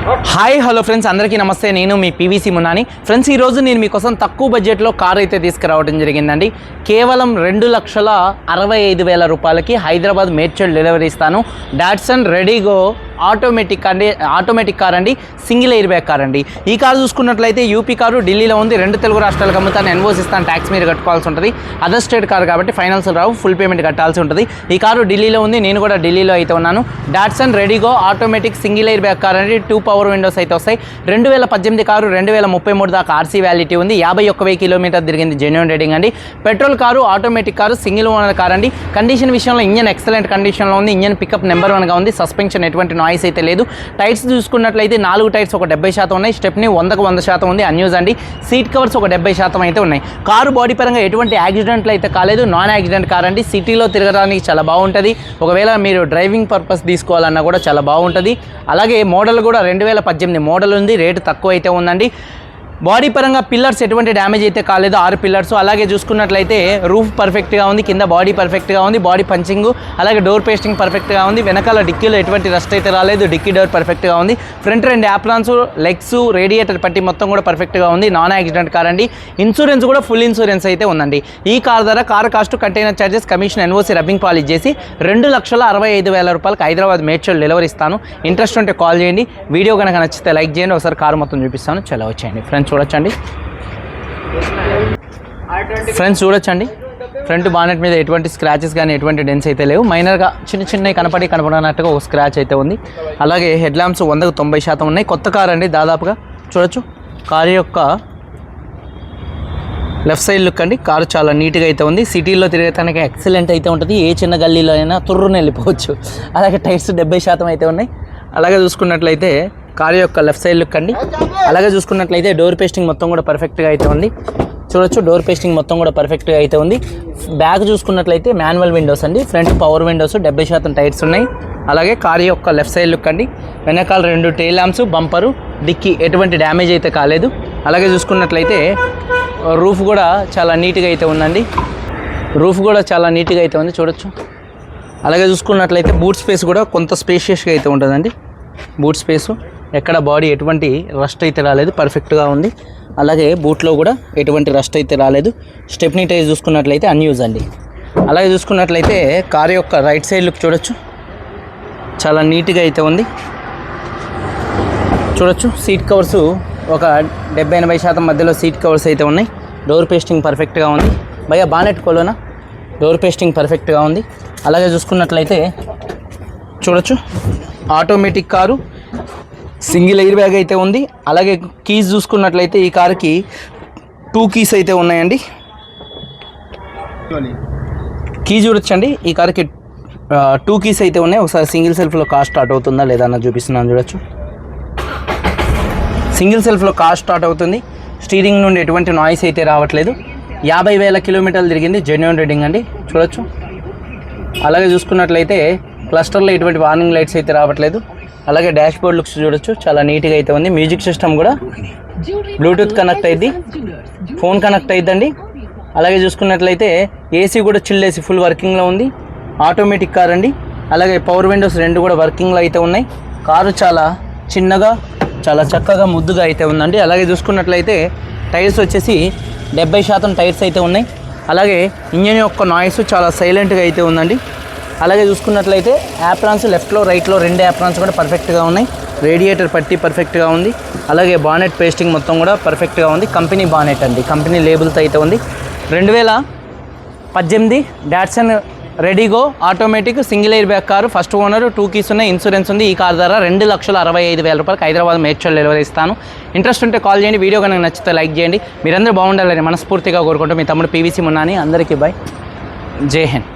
Hi hello friends, అందరికీ నమస్తే. నేను మీ పీవీసీ మున్నాని. ఫ్రెండ్స్, ఈరోజు నేను మీకోసం తక్కువ బడ్జెట్లో కార్ అయితే తీసుకురావడం జరిగిందండి. కేవలం 2,65,000 రూపాయలకి హైదరాబాద్ మేడ్చల్ డెలివరీ ఇస్తాను. డాట్సన్ రెడీగో ఆటోమేటిక్ కార్ అండి, సింగిల్ ఎయిర్ బ్యాగ్ కార్ అండి. ఈ కార్ చూసుకున్నట్లయితే యూపీ కారు ఢిల్లీలో ఉంది. 2 తెలుగు రాష్ట్రాలకు అమ్ముతాను. ఎన్ఓసి ఇస్తాను, ట్యాక్స్ మీరు కట్టుకోవాల్సి ఉంటుంది. అదర్ స్టేట్ కార్ కాబట్టి ఫైనాన్స్ రావు, ఫుల్ పేమెంట్ కట్టాల్సి ఉంటుంది. ఈ కారు ఢిల్లీలో ఉంది, నేను కూడా ఢిల్లీలో అయితే ఉన్నాను. Datsun RediGO automatic single air bag car అండి. 2 పవర్ విండోస్ అయితే వస్తాయి. 2018 కారు, 2033 దాకా ఆర్సీ వ్యాలిటీ ఉంది. 51,000 కిలోమీటర్ తిరిగింది, జెన్యూన్ రేటింగ్ అండి. Petrol car, automatic car, single owner car అండి. కండిషన్ విషయంలో ఇంజన్ ఎక్సలెంట్ కండిషన్లో ఉంది. ఇంజన్ పికప్ నెంబర్ 1గా ఉంది. సస్పెన్షన్ ఎటువంటి నాయిస్ అయితే లేదు. టైర్స్ చూసుకున్నట్లయితే 4 టైర్స్ ఒక 70% ఉన్నాయి. స్టెప్ని 100కు 100% ఉంది, అన్యూజ్ అండి. సీట్ కవర్స్ ఒక 70% అయితే ఉన్నాయి. కారు బాడీ పరంగా ఎటువంటి యాక్సిడెంట్లు అయితే కాలేదు, నాన్ యాక్సిడెంట్ కార్ అండి. సిటీలో తిరగడానికి చాలా బాగుంటుంది. ఒకవేళ మీరు డ్రైవింగ్ పర్పస్ తీసుకోవాలన్నా కూడా చాలా బాగుంటుంది. అలాగే మోడల్ కూడా 2018 మోడల్ ఉంది. రేటు తక్కువ అయితే ఉందండి. బాడీ పరంగా పిల్లర్స్ ఎటువంటి డ్యామేజ్ అయితే కాలేదు, 6 పిల్లర్స్. అలాగే చూసుకున్నట్లయితే రూఫ్ పర్ఫెక్ట్గా ఉంది, కింద బాడీ పర్ఫెక్ట్గా ఉంది, బాడీ పంచింగ్ అలాగే డోర్ పేస్టింగ్ పర్ఫెక్ట్గా ఉంది. వెనకాల డిక్కీలో ఎటువంటి రస్ట్ అయితే రాలేదు, డిక్కీ డోర్ పర్ఫెక్ట్గా ఉంది. ఫ్రంట్ 2 యాప్రాన్స్, లెగ్స్, రేడియేటర్ పట్టి మొత్తం కూడా పర్ఫెక్ట్గా ఉంది. నాన్ యాక్సిడెంట్ కార్ అండి. ఇన్సూరెన్స్ కూడా ఫుల్ ఇన్సూరెన్స్ అయితే ఉందండి. ఈ కార్ ధర, car cost, container charges, commission, NOC, rubbing polish చేసి 2,65,000 రూపాయలకి హైదరాబాద్ మేడ్చల్ డెలివరీ ఇస్తాను. ఇంట్రెస్ట్ ఉంటే కాల్ చేయండి. వీడియో కనుక నచ్చితే లైక్ చేయండి. ఒకసారి కార్ మొత్తం చూపిస్తాను, చలో వచ్చేయండి. చూడొచ్చండి ఫ్రెండ్స్, చూడొచ్చండి. ఫ్రంట్ బానెట్ మీద ఎటువంటి స్క్రాచెస్ కానీ ఎటువంటి డెన్స్ అయితే లేవు. మైనర్గా చిన్నవి కనపడినట్టుగా ఒక స్క్రాచ్ అయితే ఉంది. అలాగే హెడ్ ల్యాంప్స్ 100కు 90% ఉన్నాయి. కొత్త కార్ అండి దాదాపుగా. చూడొచ్చు కారు యొక్క లెఫ్ట్ సైడ్ లుక్ అండి. కారు చాలా నీట్గా అయితే ఉంది. సిటీలో తిరగటానికి ఎక్సలెంట్ అయితే ఉంటుంది. ఏ చిన్న గల్లీలో అయినా తుర్రుని వెళ్ళిపోవచ్చు. అలాగే టైర్స్ 70% అయితే ఉన్నాయి. అలాగే చూసుకున్నట్లయితే కారు యొక్క లెఫ్ట్ సైడ్ లుక్ అండి. అలాగే చూసుకున్నట్లయితే డోర్ పేస్టింగ్ మొత్తం కూడా పర్ఫెక్ట్గా అయితే ఉంది. చూడొచ్చు, డోర్ పేస్టింగ్ మొత్తం కూడా పర్ఫెక్ట్గా అయితే ఉంది. బ్యాక్ చూసుకున్నట్లయితే మాన్యువల్ విండోస్ అండి. ఫ్రంట్ పవర్ విండోస్, 70% టైర్స్ ఉన్నాయి. అలాగే కారు యొక్క లెఫ్ట్ సైడ్ లుక్ అండి. వెనకాల 2 టెయిల్ ల్యాంప్స్, బంపరు, డిక్కీ ఎటువంటి డ్యామేజ్ అయితే కాలేదు. అలాగే చూసుకున్నట్లయితే రూఫ్ కూడా చాలా నీట్గా అయితే ఉందండి. రూఫ్ కూడా చాలా నీట్గా అయితే ఉంది, చూడొచ్చు. అలాగే చూసుకున్నట్లయితే బూట్ స్పేస్ కూడా కొంత స్పేషియస్గా అయితే ఉంటుందండి. బూట్ స్పేసు ఎక్కడ బాడీ ఎటువంటి రస్ట్ అయితే రాలేదు, పర్ఫెక్ట్గా ఉంది. అలాగే బూట్లో కూడా ఎటువంటి రస్ట్ అయితే రాలేదు. స్టెప్నీ టైర్ చూసుకున్నట్లయితే అన్యూజ్ అండి. అలాగే చూసుకున్నట్లయితే కారు యొక్క రైట్ సైడ్ లుక్ చూడొచ్చు, చాలా నీట్గా అయితే ఉంది. చూడొచ్చు, సీట్ కవర్స్ ఒక 70-80% మధ్యలో సీట్ కవర్స్ అయితే ఉన్నాయి. డోర్ పేస్టింగ్ పర్ఫెక్ట్గా ఉంది. భయ్యా బానెట్ కోలోనా, డోర్ పేస్టింగ్ పర్ఫెక్ట్గా ఉంది. అలాగే చూసుకున్నట్లయితే చూడొచ్చు, automatic car, single air bag అయితే ఉంది. అలాగే కీస్ చూసుకున్నట్లయితే ఈ కారుకి 2 కీస్ అయితే ఉన్నాయండి. కీ చూడొచ్చండి, ఈ కారుకి 2 కీస్ అయితే ఉన్నాయి. ఒకసారి సింగిల్ సెల్ఫ్లో కార్ స్టార్ట్ అవుతుందా లేదా అన్న చూపిస్తున్నాను, చూడొచ్చు. సింగిల్ సెల్ఫ్లో కార్ స్టార్ట్ అవుతుంది. స్టీరింగ్ నుండి ఎటువంటి నాయిస్ అయితే రావట్లేదు. 50,000 కిలోమీటర్లు తిరిగింది, జెన్యూన్ రేటింగ్ అండి. చూడొచ్చు. అలాగే చూసుకున్నట్లయితే క్లస్టర్లో ఎటువంటి వార్నింగ్ లైట్స్ అయితే రావట్లేదు. అలాగే డాష్ బోర్డ్ లుక్స్ చూడొచ్చు, చాలా నీట్గా అయితే ఉంది. మ్యూజిక్ సిస్టమ్ కూడా బ్లూటూత్ కనెక్ట్ అయ్యింది, ఫోన్ కనెక్ట్ అయ్యిద్దండి. అలాగే చూసుకున్నట్లయితే ఏసీ కూడా చిల్ ఏసీ ఫుల్ వర్కింగ్లో ఉంది. ఆటోమేటిక్ కార్ అండి. అలాగే పవర్ విండోస్ 2 కూడా వర్కింగ్లో అయితే ఉన్నాయి. కారు చాలా చిన్నగా, చాలా చక్కగా, ముద్దుగా అయితే ఉందండి. అలాగే చూసుకున్నట్లయితే టైర్స్ వచ్చేసి 70% టైర్స్ అయితే ఉన్నాయి. అలాగే ఇంజన్ యొక్క నాయిస్ చాలా సైలెంట్గా అయితే ఉందండి. అలాగే చూసుకున్నట్లయితే యాప్రాన్స్ లెఫ్ట్లో రైట్లో 2 యాప్రాన్స్ కూడా పర్ఫెక్ట్గా ఉన్నాయి. రేడియేటర్ పట్టి పర్ఫెక్ట్గా ఉంది. అలాగే బానెట్ పేస్టింగ్ మొత్తం కూడా పర్ఫెక్ట్గా ఉంది. కంపెనీ బానెట్ అండి, కంపెనీ లేబుల్తో అయితే ఉంది. 2018 Datsun RediGO automatic single air bag car, first owner, 2 keys ఉన్నాయి, ఇన్సూరెన్స్ ఉంది. ఈ కార్ ధర 2,65,000 రూపాయలకి హైదరాబాద్ మేడ్చల్ డెలివరీ ఇస్తాను. ఇంట్రెస్ట్ ఉంటే కాల్ చేయండి. వీడియో కనుక నచ్చితే లైక్ చేయండి. మీరందరూ బాగుండాలని మనస్ఫూర్తిగా కోరుకుంటూ మీ తమ్ముడు పీవీసీ మున్నాని. అందరికీ బై, జై హింద్.